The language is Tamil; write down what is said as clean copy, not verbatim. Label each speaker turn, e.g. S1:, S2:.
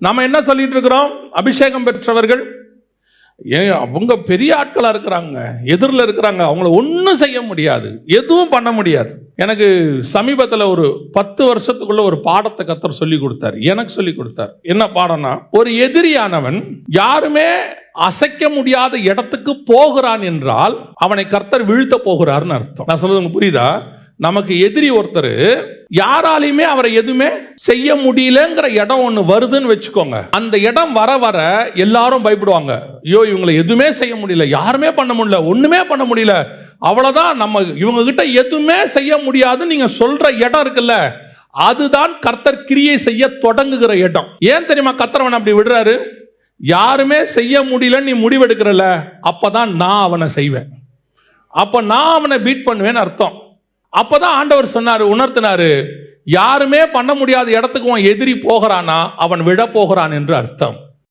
S1: நம்ம என்ன சொல்லிட்டு இருக்கிறோம்? அபிஷேகம் பெற்றவர்கள் அவங்க பெரிய ஆட்களா இருக்கிறாங்க, எதிரில் இருக்கிறாங்க, அவங்கள ஒன்றும் செய்ய முடியாது, எதுவும் பண்ண முடியாது. எனக்கு சமீபத்தில் ஒரு 10 வருஷத்துக்குள்ள ஒரு பாடத்தை கர்த்தர் சொல்லி கொடுத்தார், எனக்கு சொல்லி கொடுத்தார். என்ன பாடம்னா, ஒரு எதிரியானவன் யாருமே அசைக்க முடியாத இடத்துக்கு போகிறான் என்றால் அவனை கர்த்தர் வீழ்த்த போகிறார்னு அர்த்தம். நான் சொல்றது புரியுதா? நமக்கு எதிரி ஒருத்தர் யாராலையுமே அவரை எதுவுமே செய்ய முடியலங்கிற இடம் ஒன்று வருதுன்னு வச்சுக்கோங்க. அந்த இடம் வர வர எல்லாரும் பயப்படுவாங்க. ஐயோ, இவங்களை எதுவுமே செய்ய முடியல, யாருமே பண்ண முடியல, ஒண்ணுமே பண்ண முடியல, அவ்வளவுதான், நம்ம இவங்க கிட்ட எதுவுமே செய்ய முடியாதுன்னு நீங்க சொல்ற இடம் இருக்குல்ல, அதுதான் கர்த்தர் கிரியை செய்ய தொடங்குகிற இடம். ஏன் தெரியுமா கர்த்தர் அப்படி விடுறாரு? யாருமே செய்ய முடியலன்னு நீ முடிவெடுக்கிறல, அப்பதான் நான் அவனை செய்வேன், அப்ப நான் அவனை பீட் பண்ணுவேன்னு அர்த்தம். அப்பதான் ஆண்டவர் சொன்னாரு, உணர்த்தினாரு, யாருமே பண்ண முடியாத இடத்துக்கு எதிரி போகிறானா அவன் விழ போகிறான் என்று அர்த்தம்.